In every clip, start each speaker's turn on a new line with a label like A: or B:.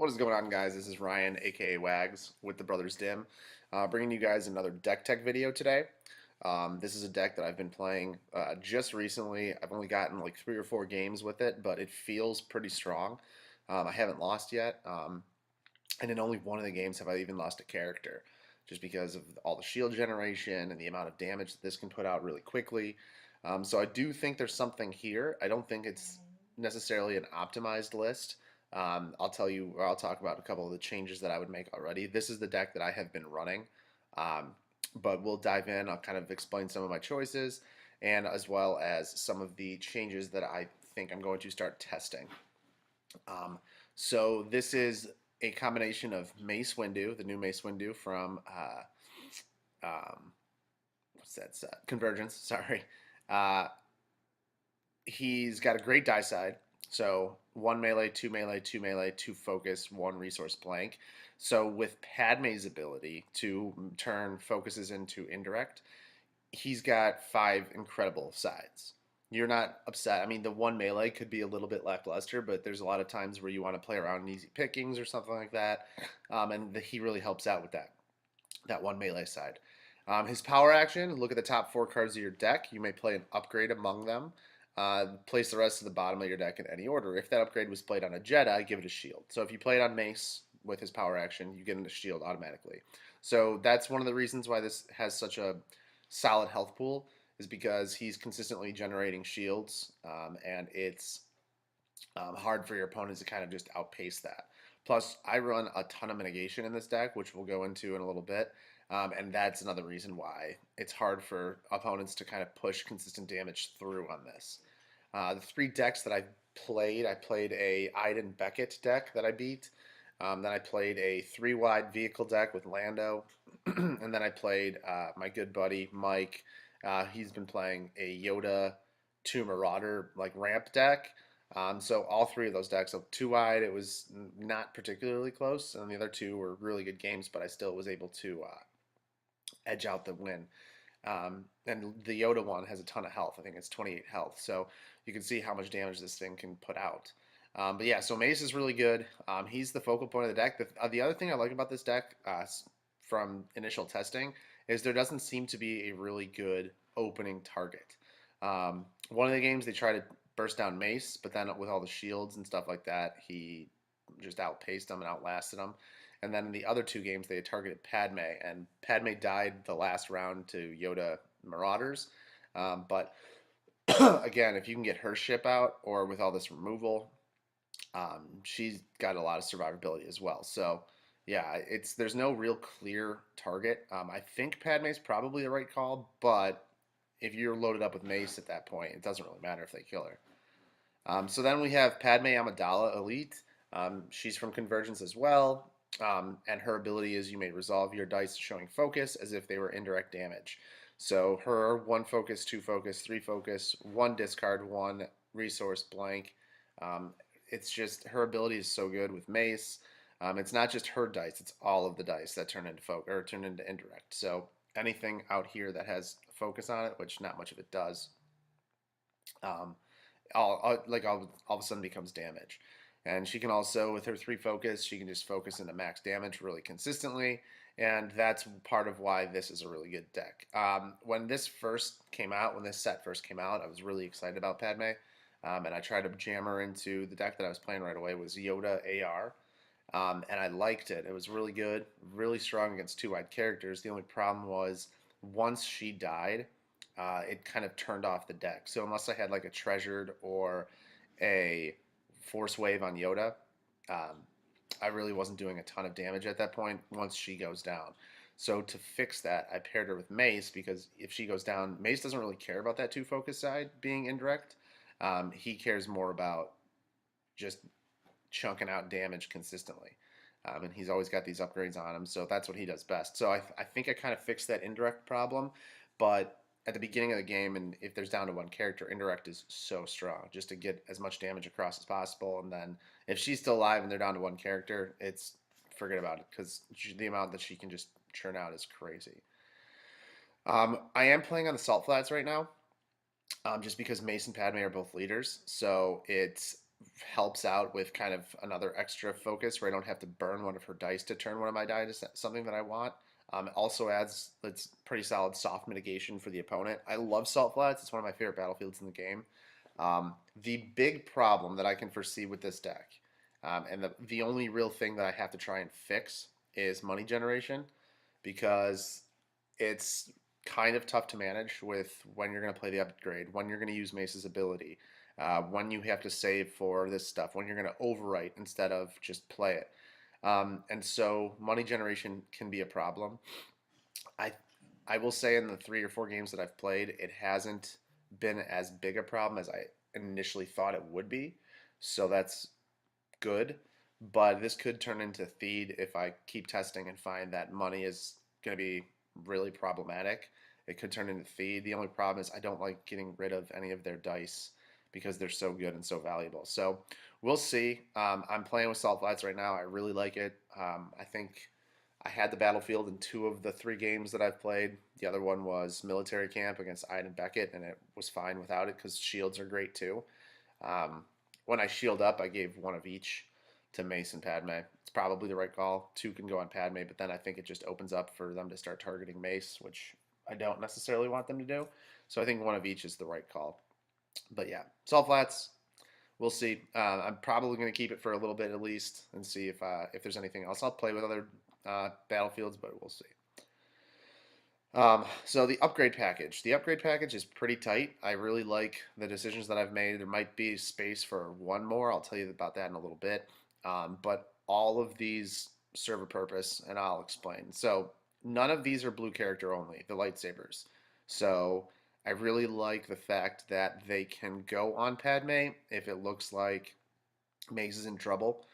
A: What is going on, guys? This is Ryan, aka Wags, with the Brothers Dimm, bringing you guys another deck tech video today. This is a deck that I've been playing just recently. I've only gotten like 3 or 4 games with it, but it feels pretty strong. I haven't lost yet, and in only one of the games have I even lost a character, just because of all the shield generation and the amount of damage that this can put out really quickly. So I do think there's something here. I don't think it's necessarily an optimized list. I'll tell you, or I'll talk about a couple of the changes that I would make already. This is the deck that I have been running, um, but we'll dive in. I'll kind of explain some of my choices, and as well as some of the changes that I think I'm going to start testing. Um, so this is a combination of Mace Windu, the new Mace Windu from what's that set? Convergence. Sorry. Uh, he's got a great die side. So one melee, two melee, two focus, one resource blank. So with Padme's ability to turn focuses into indirect, he's got 5 incredible sides. You're not upset. I mean, the one melee could be a little bit lackluster, but there's a lot of times where you want to play around in easy pickings or something like that, and he really helps out with that one melee side. His power action, look at the top 4 cards of your deck. You may play an upgrade among them. Place the rest to the bottom of your deck in any order. If that upgrade was played on a Jedi, give it a shield. So if you play it on Mace with his power action, you get a shield automatically. So that's one of the reasons why this has such a solid health pool, is because he's consistently generating shields, and it's hard for your opponents to kind of just outpace that. Plus, I run a ton of mitigation in this deck, which we'll go into in a little bit. And that's another reason why it's hard for opponents to kind of push consistent damage through on this. The 3 decks that I played a Iden Beckett deck that I beat. Then I played a 3-wide vehicle deck with Lando. And then I played my good buddy Mike. He's been playing a Yoda 2 Marauder like ramp deck. So all 3 of those decks, so 2-wide, it was not particularly close, and the other 2 were really good games, but I still was able to edge out the win. And the Yoda one has a ton of health. I think it's 28 health, so you can see how much damage this thing can put out. But yeah, so Mace is really good. He's the focal point of the deck. The other thing I like about this deck from initial testing is there doesn't seem to be a really good opening target. One of the games they try to burst down Mace, but then with all the shields and stuff like that, he just outpaced him and outlasted him. And then in the other 2 games, they had targeted Padme, and Padme died the last round to Yoda Marauders. But again, if you can get her ship out, or with all this removal, she's got a lot of survivability as well. So yeah, there's no real clear target. I think Padme's probably the right call, but if you're loaded up with Mace at that point, it doesn't really matter if they kill her. So then we have Padme Amidala Elite. She's from Convergence as well, and her ability is you may resolve your dice showing focus as if they were indirect damage. So her 1 focus, 2 focus, 3 focus, 1 discard, 1 resource blank. It's just her ability is so good with Mace. It's not just her dice; it's all of the dice that turn into turn into indirect. So anything out here that has focus on it, which not much of it does, um, all of a sudden becomes damage. And she can also, with her 3 focus, she can just focus into max damage really consistently. And that's part of why this is a really good deck. When this set first came out, I was really excited about Padme. And I tried to jam her into the deck that I was playing right away was Yoda AR. And I liked it. It was really good, really strong against 2-wide characters. The only problem was once she died, it kind of turned off the deck. So unless I had like a treasured or a force wave on Yoda, um, I really wasn't doing a ton of damage at that point once she goes down. So to fix that, I paired her with Mace, because if she goes down, Mace doesn't really care about that 2 focus side being indirect. He cares more about just chunking out damage consistently. And he's always got these upgrades on him, so that's what he does best. So I think I kind of fixed that indirect problem, but at the beginning of the game, and if there's down to 1 character, indirect is so strong, just to get as much damage across as possible. And then if she's still alive and they're down to 1 character, forget about it, because the amount that she can just churn out is crazy. I am playing on the Salt Flats right now, just because Mace and Padme are both leaders, so it's helps out with kind of another extra focus where I don't have to burn one of her dice to turn one of my dice to something that I want. It also adds it's pretty solid soft mitigation for the opponent. I love Salt Flats. It's one of my favorite battlefields in the game. The big problem that I can foresee with this deck, and the only real thing that I have to try and fix is money generation, because it's kind of tough to manage with when you're going to play the upgrade, when you're going to use Mace's ability, when you have to save for this stuff, when you're going to overwrite instead of just play it. And so money generation can be a problem. I I will say in the 3 or 4 games that I've played, it hasn't been as big a problem as I initially thought it would be. So that's good. But this could turn into Theed if I keep testing and find that money is going to be really problematic. It could turn into Theed. The only problem is I don't like getting rid of any of their dice because they're so good and so valuable. So we'll see. I'm playing with Salt Flats right now. I really like it. I think I had the battlefield in 2 of the 3 games that I've played. The other one was military camp against Iden Beckett, and it was fine without it because shields are great too. Um, when I shield up, I gave one of each to Mace and Padme. It's probably the right call. 2 can go on Padme, but then I think it just opens up for them to start targeting Mace, which I don't necessarily want them to do. So I think one of each is the right call. But yeah, Salt Flats, we'll see. I'm probably going to keep it for a little bit at least and see if there's anything else. I'll play with other battlefields, but we'll see. So the upgrade package. The upgrade package is pretty tight. I really like the decisions that I've made. There might be space for one more. I'll tell you about that in a little bit. But all of these serve a purpose, and I'll explain. So none of these are blue character only, the lightsabers. So I really like the fact that they can go on Padme if it looks like Mace is in trouble.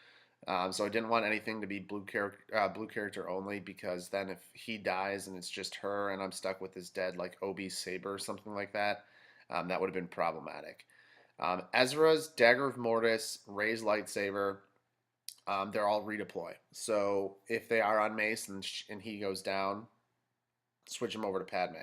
A: So I didn't want anything to be blue character only, because then if he dies and it's just her and I'm stuck with this dead like Obi Saber or something like that, that would have been problematic. Ezra's Dagger of Mortis, Rey's lightsaber, they're all redeploy. So if they are on Mace and he goes down, switch him over to Padme.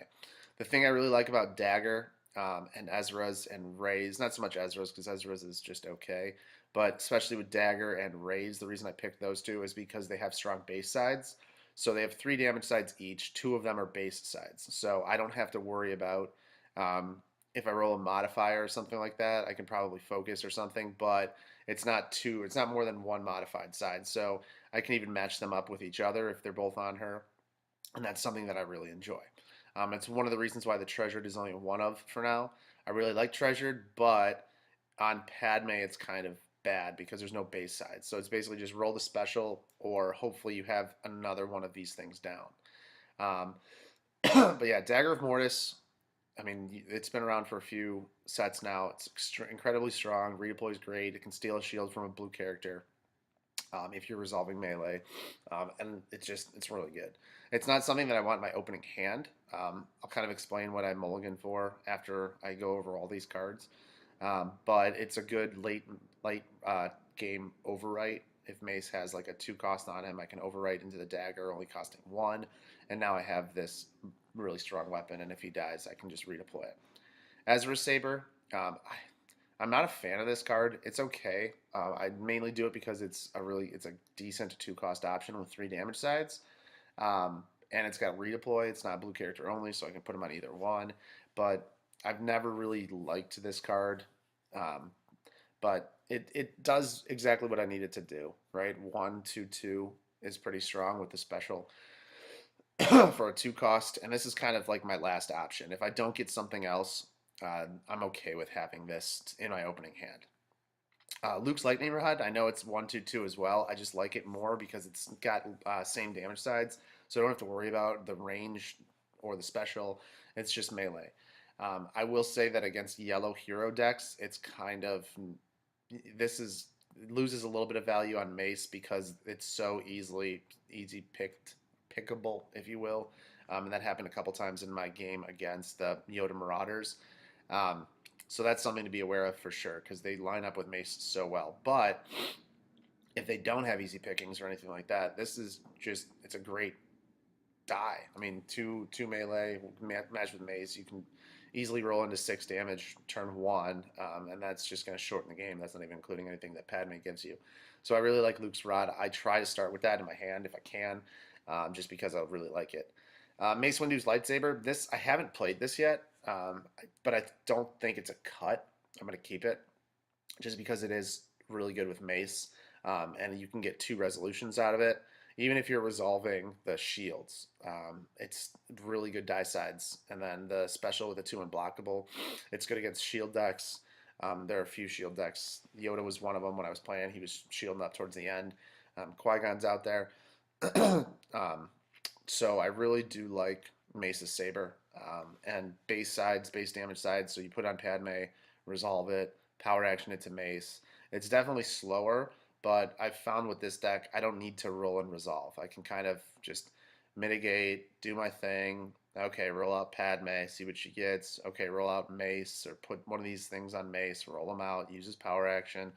A: The thing I really like about Dagger and Ezra's and Rey's, not so much Ezra's because Ezra's is just okay, but especially with Dagger and Rey's, the reason I picked those 2 is because they have strong base sides. So they have 3 damage sides each. 2 of them are base sides. So I don't have to worry about if I roll a modifier or something like that. I can probably focus or something, but it's not two. It's not more than 1 modified side. So I can even match them up with each other if they're both on her, and that's something that I really enjoy. It's one of the reasons why the Treasured is only one of for now. I really like Treasured, but on Padme it's kind of bad because there's no base side. So it's basically just roll the special, or hopefully you have another one of these things down. Um, but yeah, Dagger of Mortis. I mean, it's been around for a few sets now. It's incredibly strong. Redeploy is great. It can steal a shield from a blue character if you're resolving melee, and it's really good. It's not something that I want in my opening hand. I'll kind of explain what I mulligan for after I go over all these cards, but it's a good late game overwrite. If Mace has like a 2 cost on him, I can overwrite into the dagger, only costing 1, and now I have this really strong weapon. And if he dies, I can just redeploy it. Ezra Saber. I'm not a fan of this card. It's okay. I mainly do it because it's a decent 2 cost option with 3 damage sides, and it's got redeploy. It's not blue character only, so I can put him on either one. But I've never really liked this card, um, but it does exactly what I need it to do. Right, 1/2/2 is pretty strong with the special for a 2 cost, and this is kind of like my last option. If I don't get something else, I'm okay with having this in my opening hand. Luke's Lightning Rod, I know it's 1/2/2 as well. I just like it more because it's got same damage sides, so I don't have to worry about the range or the special. It's just melee. I will say that against yellow hero decks, it's kind of this is it loses a little bit of value on Mace because it's so easy pickable, if you will. And that happened a couple times in my game against the Yoda Marauders. Um, so that's something to be aware of for sure because they line up with Mace so well. But if they don't have easy pickings or anything like that, this is it's a great die. I mean, two melee match with Mace, you can easily roll into 6 damage turn 1, and that's just going to shorten the game. That's not even including anything that Padme gives you. So I really like Luke's Rod. I try to start with that in my hand if I can, just because I really like it. Mace Windu's lightsaber. This I haven't played this yet, but I don't think it's a cut. I'm going to keep it just because it is really good with Mace, and you can get 2 resolutions out of it. Even if you're resolving the shields, it's really good die sides. And then the special with the 2 unblockable, it's good against shield decks. There are a few shield decks. Yoda was one of them when I was playing. He was shielding up towards the end. Qui-Gon's out there. So I really do like Mace's Saber. And base sides, base damage sides. So you put on Padme, resolve it, power action it to Mace. It's definitely slower, but I've found with this deck, I don't need to roll and resolve. I can kind of just mitigate, do my thing. Okay, roll out Padme, see what she gets. Okay, roll out Mace, or put one of these things on Mace, roll them out, use his power action.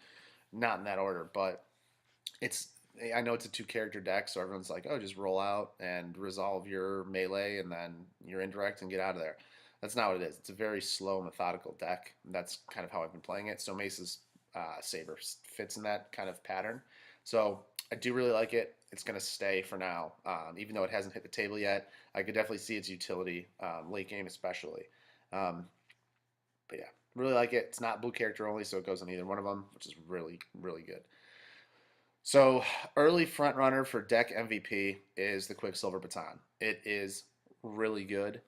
A: Not in that order, but it's I know it's a 2 character deck, so everyone's like, oh, just roll out and resolve your melee and then your indirect and get out of there. That's not what it is. It's a very slow, methodical deck. That's kind of how I've been playing it. So Mace's Saber fits in that kind of pattern. So I do really like it. It's going to stay for now. Even though it hasn't hit the table yet, I could definitely see its utility, late game especially. Um, but yeah, really like it. It's not blue character only, so it goes on either one of them, which is really, really good. So early front runner for deck MVP is the Quicksilver Baton. It is really good.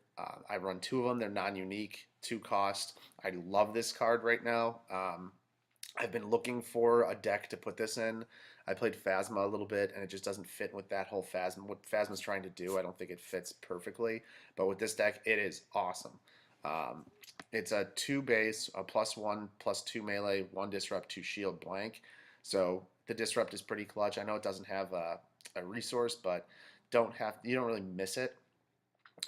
A: I run 2 of them. They're non-unique, 2 cost. I love this card right now. I've been looking for a deck to put this in. I played Phasma a little bit, and it just doesn't fit with that whole Phasma. What Phasma's trying to do, I don't think it fits perfectly. But with this deck, it is awesome. Um, it's a 2 base, a +1, +2 melee, 1 disrupt, 2 shield blank. So the disrupt is pretty clutch. I know it doesn't have a resource, but you don't really miss it.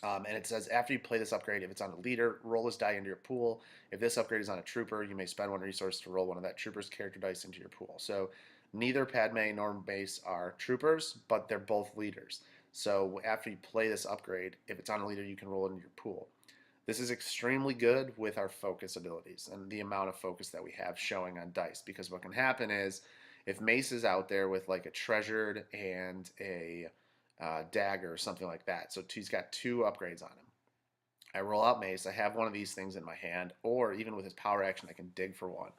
A: And it says after you play this upgrade, if it's on a leader, roll this die into your pool. If this upgrade is on a trooper, you may spend 1 resource to roll one of that trooper's character dice into your pool. So neither Padme nor Mace are troopers, but they're both leaders. So after you play this upgrade, if it's on a leader, you can roll it into your pool. This is extremely good with our focus abilities and the amount of focus that we have showing on dice, because what can happen is if Mace is out there with like a treasured and a dagger or something like that, so he's got 2 upgrades on him. I roll out Mace, I have one of these things in my hand, or even with his power action, I can dig for 1.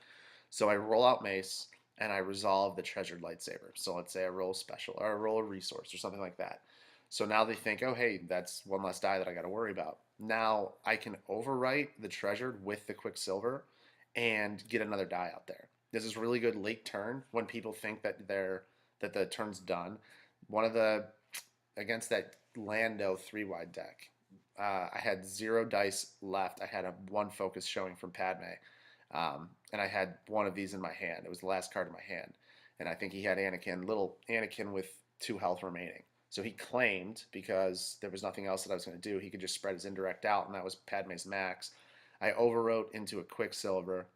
A: So I roll out Mace and I resolve the treasured lightsaber. So let's say I roll a special or I roll a resource or something like that. So now they think, oh, hey, that's 1 less die that I got to worry about. Now I can overwrite the treasured with the Quicksilver and get another die out there. This is really good late turn when people think that the turn's done. One of the against that Lando 3-wide deck, I had 0 dice left. I had a 1 focus showing from Padme, and I had one of these in my hand. It was the last card in my hand, and I think he had little Anakin with 2 health remaining. So he claimed, because there was nothing else that I was going to do, he could just spread his indirect out, and that was Padme's max. I overwrote into a Quicksilver,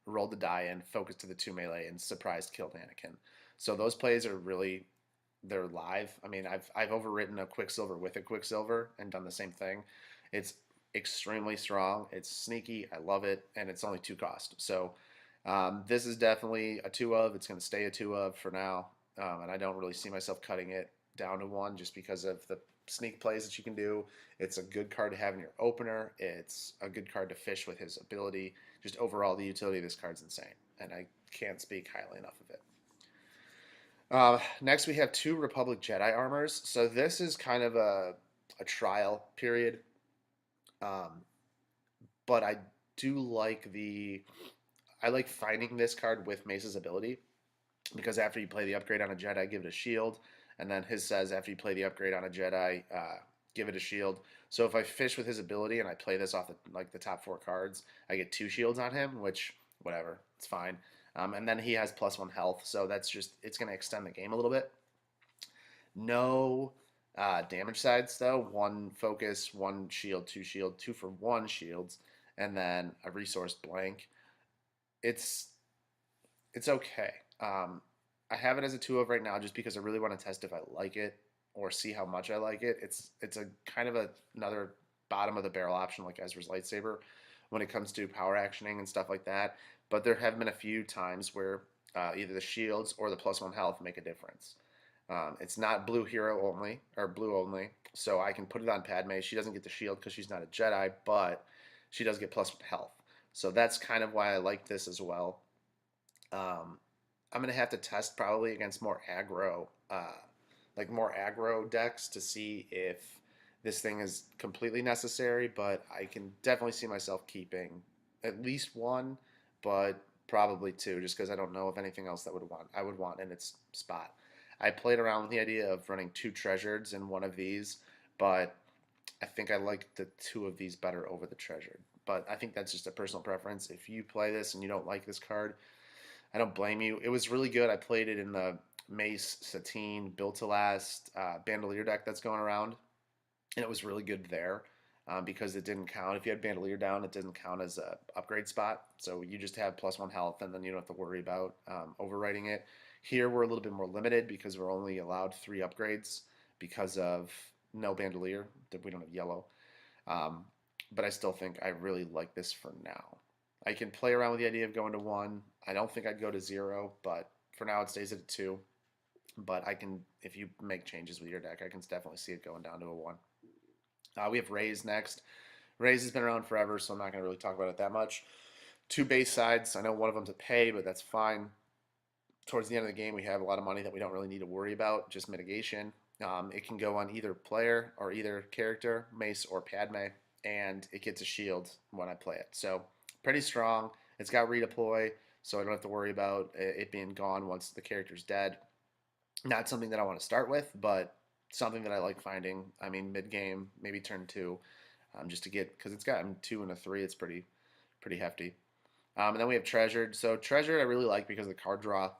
A: rolled the die in, focused to the 2 melee, and surprised killed Anakin. So those plays are really, they're live. I mean, I've overwritten a Quicksilver with a Quicksilver and done the same thing. It's extremely strong. It's sneaky. I love it, and it's only 2 cost. So this is definitely a 2 of. It's going to stay a 2 of for now, and I don't really see myself cutting it down to 1 just because of the sneak plays that you can do. It's a good card to have in your opener. It's a good card to fish with his ability. Just overall, the utility of this card's insane, and I can't speak highly enough of it. Next, we have 2 Republic Jedi armors. So this is kind of a trial period, but I do like I like finding this card with Mace's ability, because after you play the upgrade on a Jedi, give it a shield, and then his says after you play the upgrade on a Jedi, give it a shield. So if I fish with his ability and I play this off the top 4 cards, I get 2 shields on him, which whatever, it's fine. And then he has +1 health, so it's going to extend the game a little bit. No damage sides though. 1 focus, 1 shield, 2 shield, 2 for 1 shields, and then a resource blank. It's okay. I have it as a 2 of right now just because I really want to test if I like it or see how much I like it. It's a kind of another bottom of the barrel option like Ezra's lightsaber when it comes to power actioning and stuff like that. But there have been a few times where either the shields or the +1 health make a difference. It's not blue hero only or blue only, so I can put it on Padme. She doesn't get the shield because she's not a Jedi, but she does get +1 health. So that's kind of why I like this as well. Um, I'm gonna have to test probably against more aggro decks to see if this thing is completely necessary. But I can definitely see myself keeping at least one, but probably two, just because I don't know of anything else that I would want in its spot. I played around with the idea of running two treasured in one of these, but I think I like the two of these better over the treasured. But I think that's just a personal preference. If you play this and you don't like this card, I don't blame you. It was really good. I played it in the Mace Satine Built to Last Bandolier deck that's going around, and it was really good there because it didn't count. If you had Bandolier down, it didn't count as a upgrade spot. So you just have +1 health, and then you don't have to worry about overwriting it. Here we're a little bit more limited because we're only allowed 3 upgrades because of no Bandolier. We don't have yellow. Um, but I still think I really like this for now. I can play around with the idea of going to 1. I don't think I'd go to 0, but for now it stays at a 2. But I can, if you make changes with your deck, I can definitely see it going down to a 1. We have Raze next. Raze has been around forever, so I'm not going to really talk about it that much. 2 base sides. I know one of them's a pay, but that's fine. Towards the end of the game, we have a lot of money that we don't really need to worry about, just mitigation. It can go on either player or either character, Mace or Padme, and it gets a shield when I play it. So pretty strong. It's got redeploy, so I don't have to worry about it being gone once the character's dead. Not something that I want to start with, but something that I like finding. I mean, mid game, maybe turn 2, just to get, because it's got 2 and a 3. It's pretty hefty. And then we have Treasured. So Treasured I really like because of the card draw.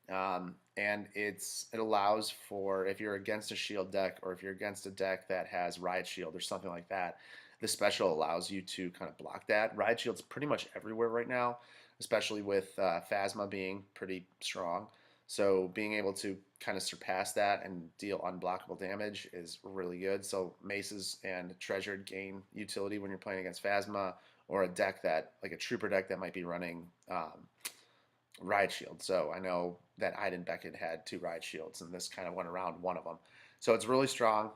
A: And it allows for, if you're against a shield deck or if you're against a deck that has Riot Shield or something like that, the special allows you to kind of block that. Riot Shield's pretty much everywhere right now, especially with Phasma being pretty strong. So being able to kind of surpass that and deal unblockable damage is really good. So Maces and Treasured gain utility when you're playing against Phasma or a deck that, like a Trooper deck that might be running Riot Shield. So I know that Iden Beckett had 2 Riot Shields, and this kind of went around one of them. So it's really strong.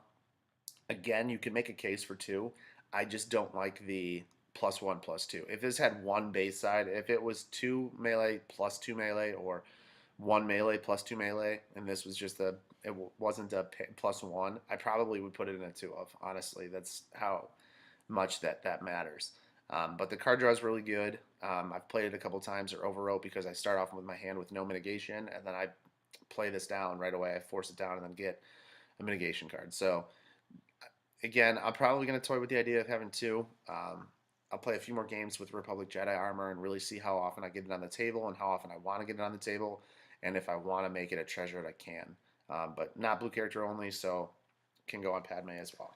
A: Again, you can make a case for 2. I just don't like the +1/+2. If this had 1 base side, if it was 2 melee +2 melee or 1 melee +2 melee, and this was just it wasn't a +1, I probably would put it in a 2 of. Honestly, that's how much that matters. But the card draw is really good. I've played it a couple times or overwrote because I start off with my hand with no mitigation, and then I play this down right away. I force it down and then get a mitigation card. So again, I'm probably going to toy with the idea of having 2. I'll play a few more games with Republic Jedi armor and really see how often I get it on the table and how often I want to get it on the table. And if I want to make it a treasured, I can. But not blue character only, so can go on Padme as well.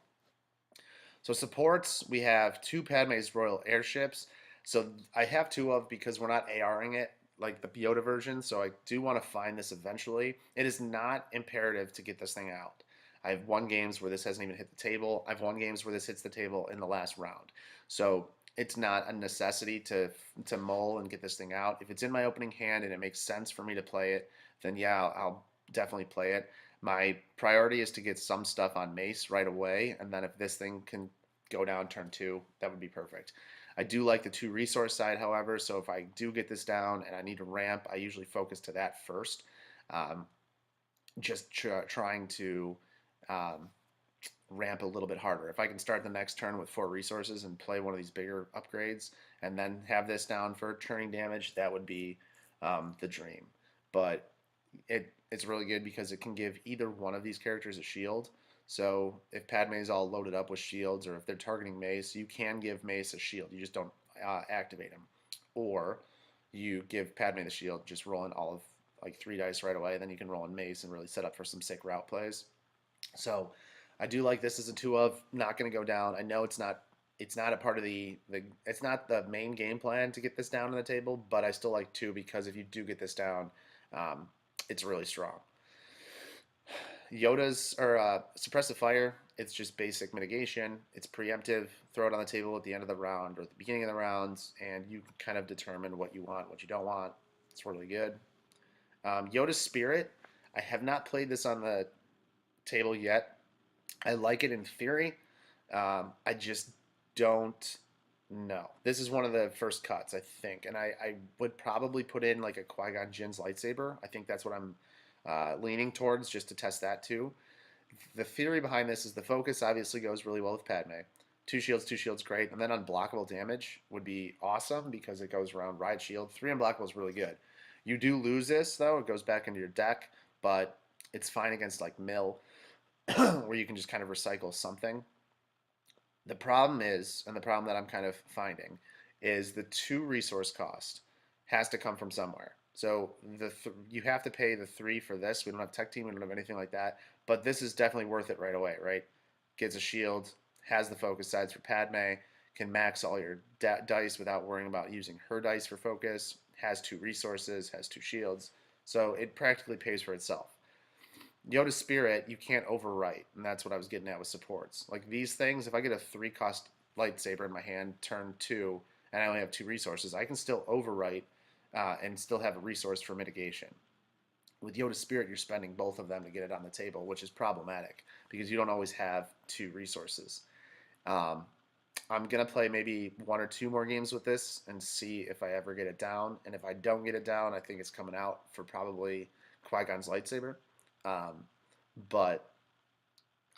A: So supports, we have 2 Padme's Royal Airships. So I have 2 of because we're not ARing it like the Yoda version, so I do want to find this eventually. It is not imperative to get this thing out. I've won games where this hasn't even hit the table. I've won games where this hits the table in the last round. So it's not a necessity to mull and get this thing out. If it's in my opening hand and it makes sense for me to play it, then yeah, I'll definitely play it. My priority is to get some stuff on Mace right away, and then if this thing can go down turn 2, that would be perfect. I do like the 2 resource side, however, so if I do get this down and I need to ramp, I usually focus to that first. Just trying to ramp a little bit harder. If I can start the next turn with 4 resources and play one of these bigger upgrades and then have this down for turning damage, that would be the dream. But it's really good because it can give either one of these characters a shield. So if Padme is all loaded up with shields, or if they're targeting Mace, you can give Mace a shield. You just don't activate him. Or you give Padme the shield, just rolling all of like 3 dice right away, then you can roll in Mace and really set up for some sick route plays. So I do like this as a 2 of. Not going to go down. I know it's not a part of it's not the main game plan to get this down on the table, but I still like 2 because if you do get this down, it's really strong. Yoda's or Suppressive Fire. it's just basic mitigation. It's preemptive. Throw it on the table at the end of the round or at the beginning of the rounds, and you can kind of determine what you want, what you don't want. It's really good. Yoda's Spirit. I have not played this on the table yet. I like it in theory. I just don't know. This is one of the first cuts, I think, and I would probably put in like a Qui-Gon Jinn's lightsaber. I think that's what I'm leaning towards, just to test that too. The theory behind this is the focus obviously goes really well with Padme. Two shields, great, and then unblockable damage would be awesome because it goes around ride shield. Three unblockable is really good. You do lose this though; it goes back into your deck, but it's fine against like mill, where you can just kind of recycle something. The problem is, and the problem that I'm kind of finding, is the two resource cost has to come from somewhere. So you have to pay the three for this. We don't have tech team. We don't have anything like that. But this is definitely worth it right away, right? Gets a shield, has the focus sides for Padme, can max all your dice without worrying about using her dice for focus. Has two resources, has two shields. So it practically pays for itself. Yoda's Spirit, you can't overwrite, and that's what I was getting at with supports. Like these things, if I get a 3-cost lightsaber in my hand, turn 2, and I only have 2 resources, I can still overwrite and still have a resource for mitigation. With Yoda's Spirit, you're spending both of them to get it on the table, which is problematic because you don't always have 2 resources. Um, I'm gonna play maybe 1 or 2 more games with this and see if I ever get it down. And if I don't get it down, I think it's coming out for probably Qui-Gon's lightsaber. Um, but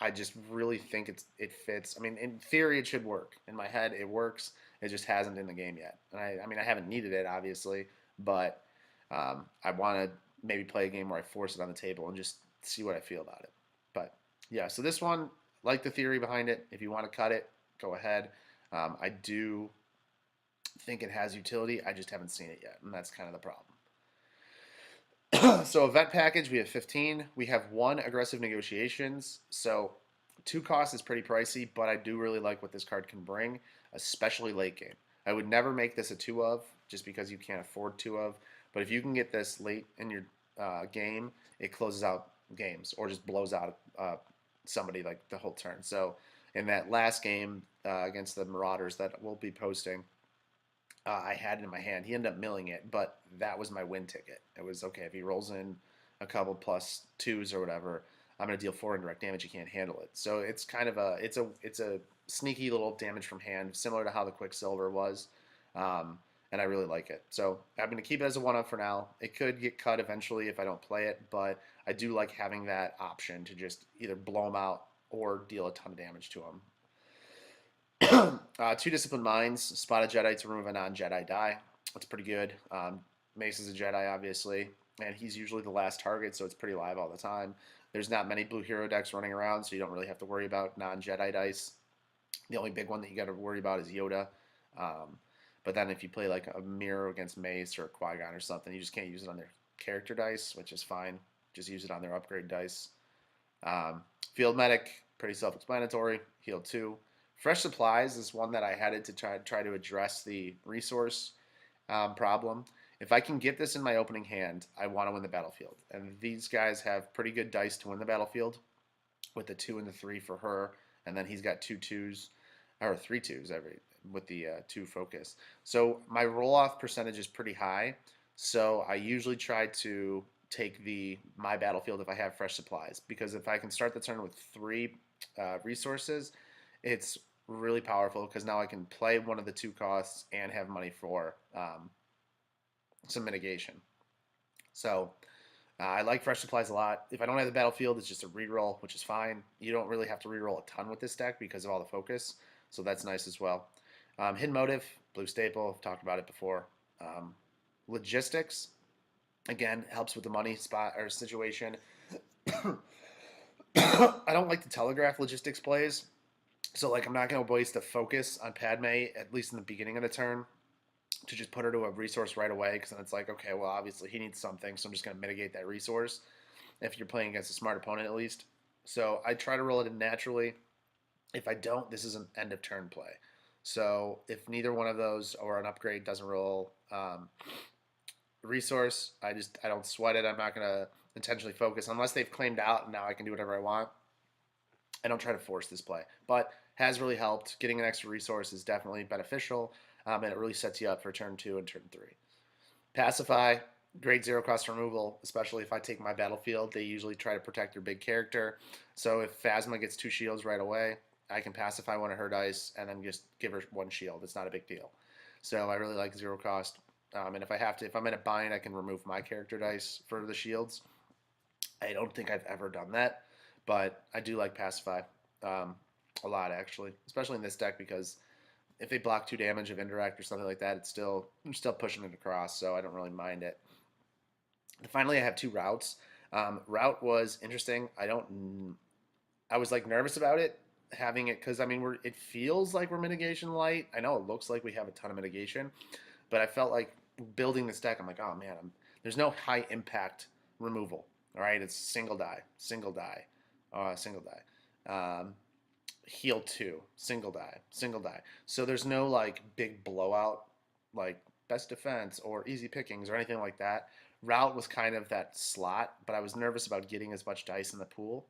A: I just really think it fits. I mean, in theory, it should work. In my head, it works. It just hasn't in the game yet. And I mean, I haven't needed it obviously, but I want to maybe play a game where I force it on the table and just see what I feel about it. But yeah, so this one, like the theory behind it. If you want to cut it, go ahead. I do think it has utility. I just haven't seen it yet, and that's kind of the problem. So event package, we have 15. We have 1 aggressive negotiations. So 2 costs is pretty pricey, but I do really like what this card can bring, especially late game. I would never make this a 2 of, just because you can't afford 2 of. But if you can get this late in your game, it closes out games or just blows out somebody like the whole turn. So in that last game against the Marauders that we'll be posting, I had it in my hand. He ended up milling it, but that was my win ticket. It was okay if he rolls in a couple plus 2s or whatever. I'm gonna deal 4 indirect damage. He can't handle it. So it's kind of a sneaky little damage from hand, similar to how the Quicksilver was, and I really like it. So I'm gonna keep it as a 1-up for now. It could get cut eventually if I don't play it, but I do like having that option to just either blow him out or deal a ton of damage to him. 2 Disciplined Minds, spot a Jedi to remove a non-Jedi die. That's pretty good. Mace is a Jedi, obviously, and he's usually the last target, so it's pretty live all the time. There's not many blue hero decks running around, so you don't really have to worry about non-Jedi dice. The only big one that you got to worry about is Yoda. But then if you play like a mirror against Mace or Qui-Gon or something, you just can't use it on their character dice, which is fine. Just use it on their upgrade dice. Field Medic, pretty self-explanatory. Heal 2. Fresh Supplies is one that I had to try to address the resource problem. If I can get this in my opening hand, I want to win the battlefield. And these guys have pretty good dice to win the battlefield with the 2 and the 3 for her. And then he's got 2 2s, or 3 2s with the 2 focus. So my roll-off percentage is pretty high. So I usually try to take my battlefield if I have fresh supplies. Because if I can start the turn with 3 resources, it's really powerful because now I can play one of the 2 costs and have money for some mitigation. So I like fresh supplies a lot. If I don't have the battlefield, it's just a reroll, which is fine. You don't really have to reroll a ton with this deck because of all the focus, so that's nice as well. Hidden Motive, blue staple, I've talked about it before. Logistics, again, helps with the money spot or situation. I don't like to telegraph logistics plays. So, like, I'm not going to waste a focus on Padme, at least in the beginning of the turn, to just put her to a resource right away, because then it's like, okay, well, obviously he needs something, so I'm just going to mitigate that resource, if you're playing against a smart opponent at least. So I try to roll it in naturally. If I don't, this is an end of turn play. So if neither one of those or an upgrade doesn't roll resource, I don't sweat it. I'm not going to intentionally focus, unless they've claimed out and now I can do whatever I want. I don't try to force this play, but has really helped. Getting an extra resource is definitely beneficial, and it really sets you up for turn 2 and turn 3. Pacify, great zero cost removal, especially if I take my battlefield. They usually try to protect their big character. So if Phasma gets 2 shields right away, I can pacify one of her dice and then just give her 1 shield. It's not a big deal. So I really like zero cost. And if I have to, if I'm in a bind, I can remove my character dice for the shields. I don't think I've ever done that, but I do like pacify a lot actually, especially in this deck because if they block 2 damage of indirect or something like that, I'm still pushing it across, so I don't really mind it. And finally, I have 2 routes. Route was interesting. I was like nervous about it having it because I mean it feels like we're mitigation light. I know it looks like we have a ton of mitigation, but I felt like building this deck. I'm like, oh man, there's no high impact removal. All right, it's single die, single die, single die. Heal 2, single die, single die. So there's no like big blowout, like best defense or easy pickings or anything like that. Route was kind of that slot, but I was nervous about getting as much dice in the pool.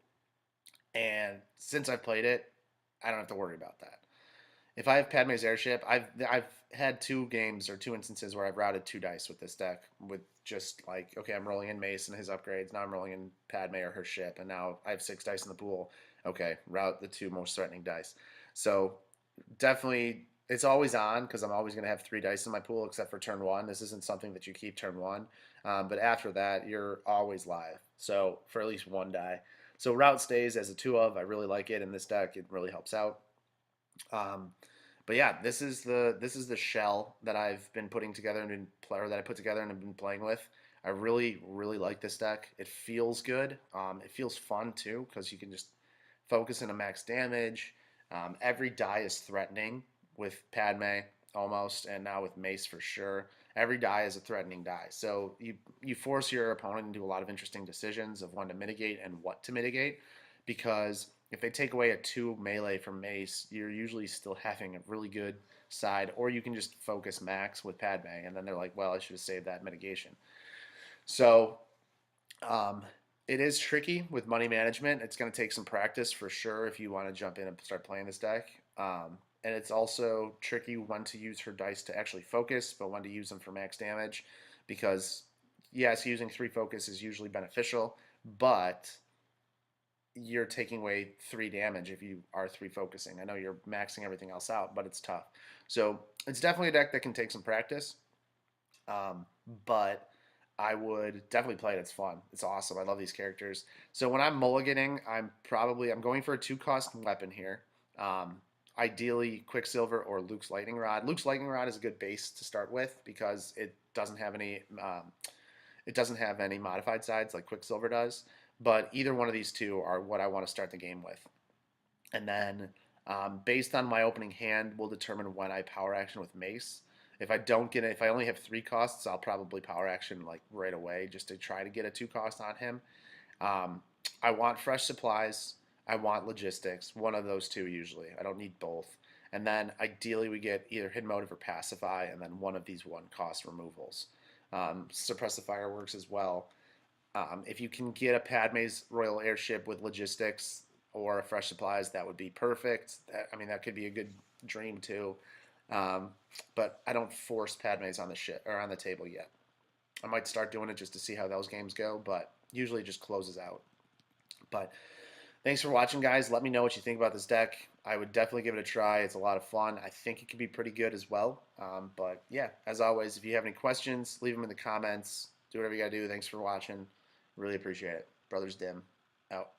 A: And since I've played it, I don't have to worry about that. If I have Padme's airship, I've had 2 games or 2 instances where I've routed 2 dice with this deck with just like, okay, I'm rolling in Mace and his upgrades. Now I'm rolling in Padme or her ship, and now I have 6 dice in the pool. Okay, route the 2 most threatening dice. So definitely, it's always on because I'm always going to have 3 dice in my pool except for turn 1. This isn't something that you keep turn 1, but after that, you're always live. So for at least 1 die. So route stays as a 2 of. I really like it in this deck. It really helps out. But yeah, this is the shell that I've been putting together or that I put together and have been playing with. I really like this deck. It feels good. It feels fun too because you can just focus in a max damage. Every die is threatening with Padme almost, and now with Mace for sure. Every die is a threatening die. So you force your opponent into a lot of interesting decisions of when to mitigate and what to mitigate, because if they take away a 2 melee from Mace, you're usually still having a really good side, or you can just focus max with Padme, and then they're like, well, I should have saved that mitigation. So um, it is tricky with money management. It's going to take some practice for sure if you want to jump in and start playing this deck. And it's also tricky when to use her dice to actually focus, but when to use them for max damage. Because, yes, using 3 focus is usually beneficial, but you're taking away 3 damage if you are 3 focusing. I know you're maxing everything else out, but it's tough. So it's definitely a deck that can take some practice. But I would definitely play it. It's fun. It's awesome. I love these characters. So when I'm mulliganing, I'm going for a 2-cost weapon here. Ideally, Quicksilver or Luke's Lightning Rod. Luke's Lightning Rod is a good base to start with because it doesn't have any modified sides like Quicksilver does. But either one of these 2 are what I want to start the game with. And then based on my opening hand, we'll determine when I power action with Mace. If I only have 3 costs, I'll probably power action like right away just to try to get a 2 cost on him. I want fresh supplies. I want logistics. One of those 2 usually. I don't need both. And then ideally we get either hidden motive or pacify, and then one of these 1-cost removals. Suppress the fireworks as well. If you can get a Padme's Royal Airship with logistics or fresh supplies, that would be perfect. That could be a good dream too. But I don't force Padme's on the ship or on the table yet. I might start doing it just to see how those games go, but usually it just closes out. But thanks for watching, guys. Let me know what you think about this deck. I would definitely give it a try. It's a lot of fun. I think it could be pretty good as well. But yeah, as always, if you have any questions, leave them in the comments. Do whatever you gotta do. Thanks for watching. Really appreciate it. Brothers Dimm, out.